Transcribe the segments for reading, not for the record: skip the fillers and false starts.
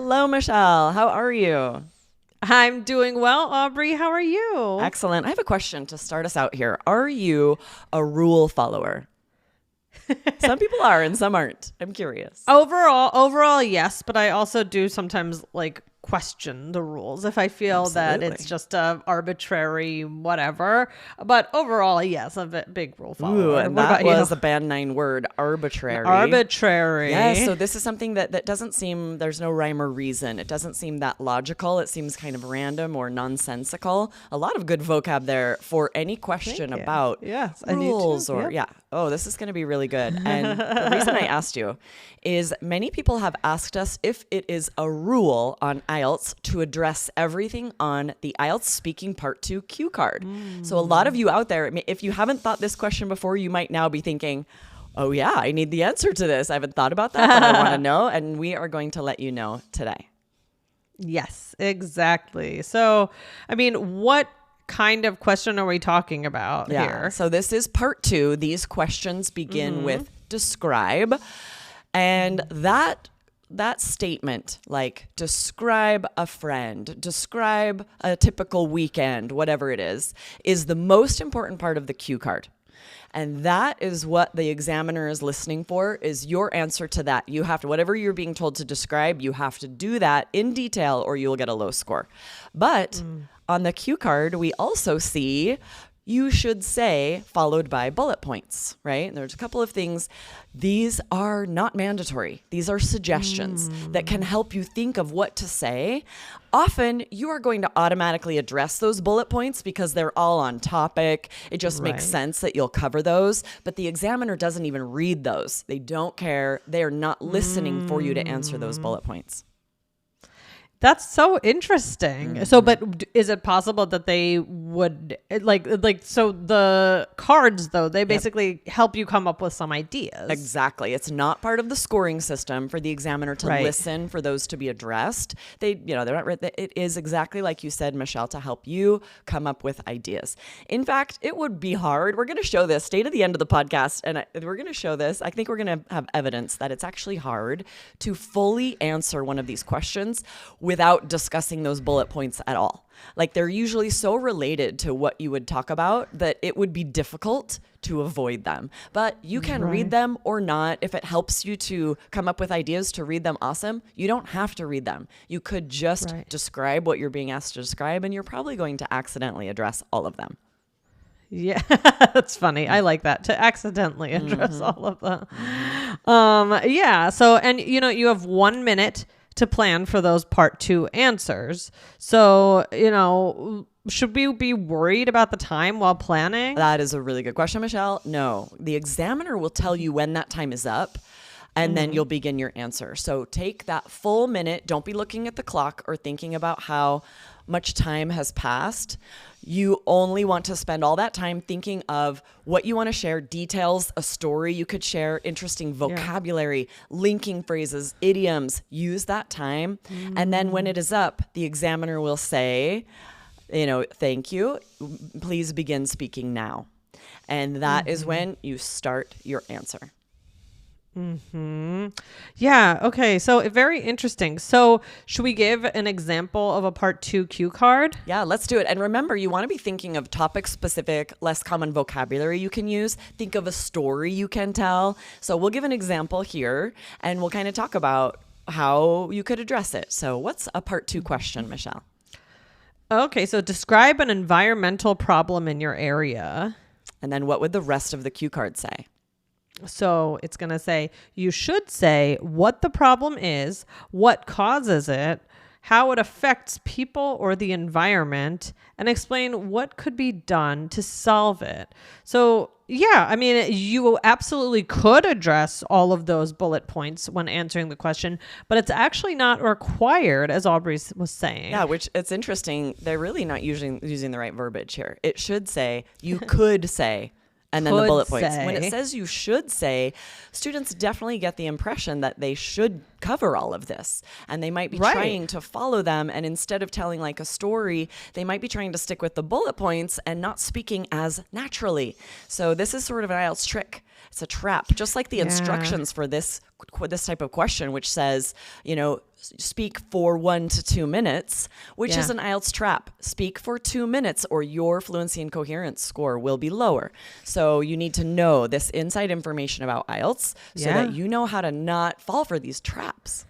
Hello, Michelle. How are you? I'm doing well, Aubrey. How are you? Excellent. I have a question to start us out here. Are you a rule follower? Some people are and some aren't. I'm curious. Overall, yes, but I also do sometimes question the rules if I feel that it's just a arbitrary whatever. But overall, yes, I'm a big rule follower. Ooh, and that was the band 9 word, arbitrary. Arbitrary. Yes, so this is something that doesn't seem, there's no rhyme or reason. It doesn't seem that logical. It seems kind of random or nonsensical. A lot of good vocab there for any question about rules or, oh, this is going to be really good. And the reason I asked you is many people have asked us if it is a rule on IELTS to address everything on the IELTS Speaking Part 2 cue card. So a lot of you out there, if you haven't thought this question before, you might now be thinking, oh yeah, I need the answer to this. I haven't thought about that, but I want to know. And we are going to let you know today. Yes, exactly. So, I mean, what kind of question are we talking about here? So this is part 2. These questions begin with describe. And that statement, like describe a friend, describe a typical weekend, whatever it is the most important part of the cue card. And that is what the examiner is listening for, is your answer to that. You have to, whatever you're being told to describe, you have to do that in detail or you'll get a low score. But on the cue card, we also see you should say, followed by bullet points, right? And there's a couple of things. These are not mandatory. These are suggestions that can help you think of what to say. Often you are going to automatically address those bullet points because they're all on topic. It just makes sense that you'll cover those. But the examiner doesn't even read those. They don't care. They are not listening for you to answer those bullet points. That's so interesting. So, but is it possible that they would so the cards though, they basically help you come up with some ideas. Exactly. It's not part of the scoring system for the examiner to listen for those to be addressed. They're not, it is exactly like you said, Michelle, to help you come up with ideas. In fact, it would be hard. We're going to show this, stay to the end of the podcast. And we're going to show this. I think we're going to have evidence that it's actually hard to fully answer one of these questions without discussing those bullet points at all. Like they're usually so related to what you would talk about that it would be difficult to avoid them. But you can read them or not. If it helps you to come up with ideas to read them, awesome. You don't have to read them. You could just describe what you're being asked to describe, and you're probably going to accidentally address all of them. Yeah, that's funny. I like that, to accidentally address all of them. So, and you have 1 minute to plan for those part 2 answers. So, should we be worried about the time while planning? That is a really good question, Michelle. No, the examiner will tell you when that time is up, and then you'll begin your answer. So take that full minute. Don't be looking at the clock or thinking about how much time has passed. You only want to spend all that time thinking of what you want to share, details, a story you could share, interesting vocabulary, linking phrases, idioms. Use that time. And then when it is up, the examiner will say, thank you. Please begin speaking now. And that is when you start your answer. Yeah. Okay. So very interesting. So should we give an example of a part 2 cue card? Yeah, let's do it. And remember, you want to be thinking of topic specific, less common vocabulary you can use. Think of a story you can tell. So we'll give an example here and we'll kind of talk about how you could address it. So what's a part 2 question, Michelle? Okay. So describe an environmental problem in your area. And then what would the rest of the cue card say? So it's going to say, you should say what the problem is, what causes it, how it affects people or the environment, and explain what could be done to solve it. So yeah, I mean, you absolutely could address all of those bullet points when answering the question, but it's actually not required, as Aubrey was saying. Yeah, which it's interesting. They're really not using the right verbiage here. It should say, you could say, and then the bullet points. When it says you should say, students definitely get the impression that they should cover all of this. And they might be trying to follow them. And instead of telling like a story, they might be trying to stick with the bullet points and not speaking as naturally. So this is sort of an IELTS trick. It's a trap, just like the instructions for this type of question, which says, speak for 1 to 2 minutes, which Yeah. is an IELTS trap. Speak for 2 minutes or your fluency and coherence score will be lower. So you need to know this inside information about IELTS so Yeah. that you know how to not fall for these traps.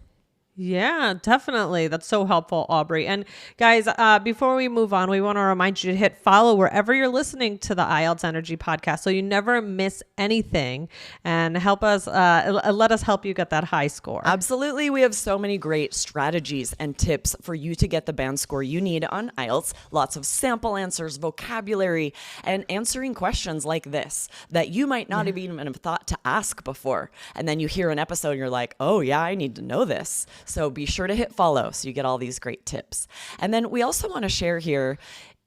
Yeah, definitely. That's so helpful, Aubrey. And guys, before we move on, we want to remind you to hit follow wherever you're listening to the IELTS Energy podcast so you never miss anything, and help us, let us help you get that high score. Absolutely. We have so many great strategies and tips for you to get the band score you need on IELTS. Lots of sample answers, vocabulary, and answering questions like this that you might not have even have thought to ask before. And then you hear an episode and you're like, oh yeah, I need to know this. So be sure to hit follow so you get all these great tips. And then we also want to share here,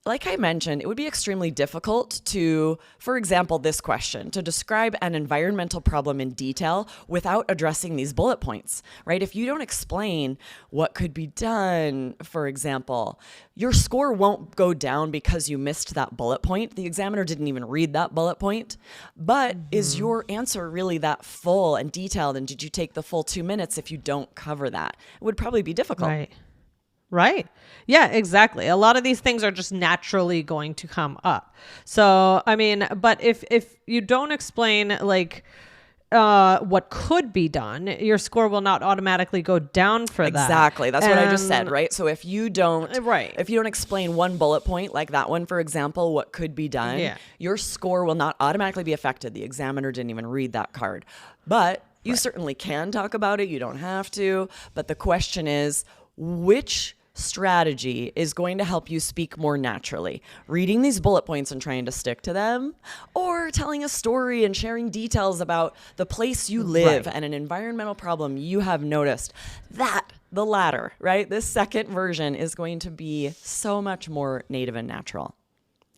like I mentioned, it would be extremely difficult to, for example, this question, to describe an environmental problem in detail without addressing these bullet points, right? If you don't explain what could be done, for example, your score won't go down because you missed that bullet point. The examiner didn't even read that bullet point. But is your answer really that full and detailed? And did you take the full 2 minutes if you don't cover that? It would probably be difficult. Right. Yeah, exactly. A lot of these things are just naturally going to come up. So, I mean, but if you don't explain like what could be done, your score will not automatically go down for that. Exactly. That's what I just said, right? So if you don't explain one bullet point like that one, for example, what could be done, your score will not automatically be affected. The examiner didn't even read that card. But you certainly can talk about it. You don't have to. But the question is, which strategy is going to help you speak more naturally? Reading these bullet points and trying to stick to them, or telling a story and sharing details about the place you live and an environmental problem you have noticed? The latter, right? This second version is going to be so much more native and natural.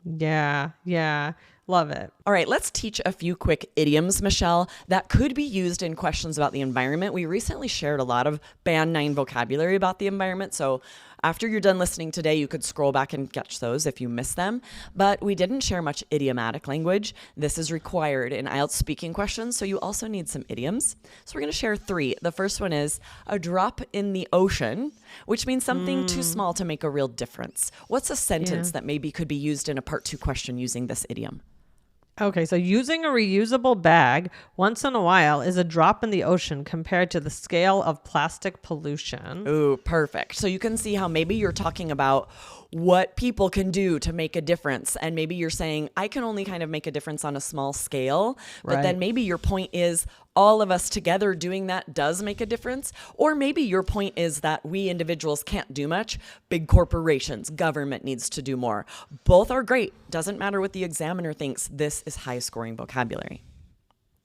Yeah. Love it. All right, let's teach a few quick idioms, Michelle, that could be used in questions about the environment. We recently shared a lot of Band 9 vocabulary about the environment, so after you're done listening today, you could scroll back and catch those if you missed them. But we didn't share much idiomatic language. This is required in IELTS speaking questions, so you also need some idioms. So we're going to share 3. The first one is a drop in the ocean, which means something too small to make a real difference. What's a sentence that maybe could be used in a part 2 question using this idiom? Okay, so using a reusable bag once in a while is a drop in the ocean compared to the scale of plastic pollution. Ooh, perfect. So you can see how maybe you're talking about what people can do to make a difference. And maybe you're saying, I can only kind of make a difference on a small scale. But then maybe your point is all of us together doing that does make a difference. Or maybe your point is that we individuals can't do much. Big corporations, government needs to do more. Both are great. Doesn't matter what the examiner thinks. This is high scoring vocabulary.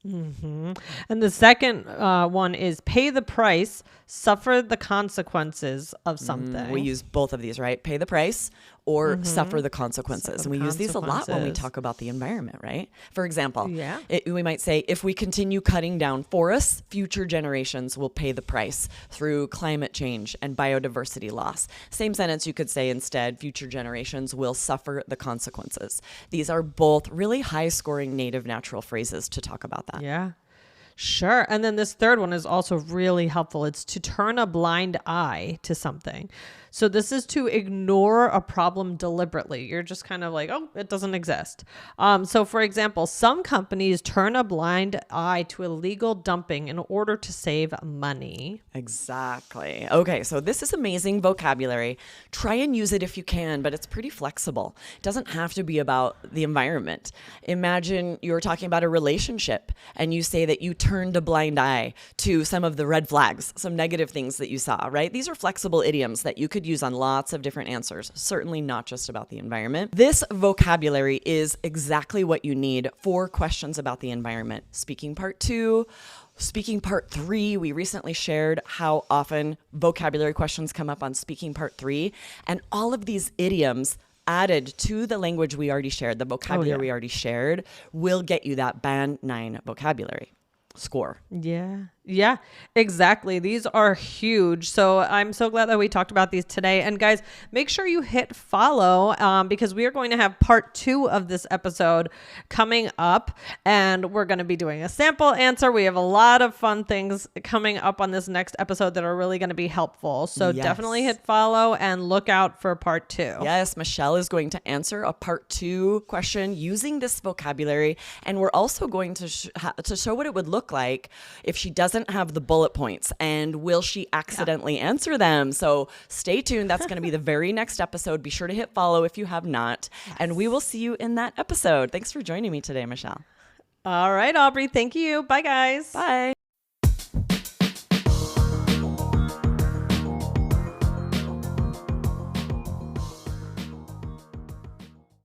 And the second one is pay the price, suffer the consequences of something. We use both of these, right? Pay the price or suffer the consequences. And we use these a lot when we talk about the environment, right? For example, we might say, if we continue cutting down forests, future generations will pay the price through climate change and biodiversity loss. Same sentence you could say instead, future generations will suffer the consequences. These are both really high scoring native natural phrases to talk about that. Yeah. Sure. And then this third one is also really helpful. It's to turn a blind eye to something. So this is to ignore a problem deliberately. You're just kind of like, oh, it doesn't exist. So for example, some companies turn a blind eye to illegal dumping in order to save money. Exactly. Okay, so this is amazing vocabulary. Try and use it if you can, but it's pretty flexible. It doesn't have to be about the environment. Imagine you're talking about a relationship and you say that you turned a blind eye to some of the red flags, some negative things that you saw, right? These are flexible idioms that you could use on lots of different answers, certainly not just about the environment. This vocabulary is exactly what you need for questions about the environment. Speaking part 2, speaking part 3, we recently shared how often vocabulary questions come up on speaking part 3, and all of these idioms added to the language we already shared, the vocabulary we already shared, will get you that band 9 vocabulary score. Yeah. Yeah, exactly. These are huge. So I'm so glad that we talked about these today. And guys, make sure you hit follow because we are going to have part 2 of this episode coming up. And we're going to be doing a sample answer. We have a lot of fun things coming up on this next episode that are really going to be helpful. So definitely hit follow and look out for part 2. Yes, Michelle is going to answer a part 2 question using this vocabulary. And we're also going to show what it would look like if she doesn't have the bullet points, and will she accidentally answer them? So stay tuned. That's going to be the very next episode. Be sure to hit follow if you have not. Yes. And we will see you in that episode. Thanks for joining me today, Michelle. All right, Aubrey. Thank you. Bye, guys. Bye.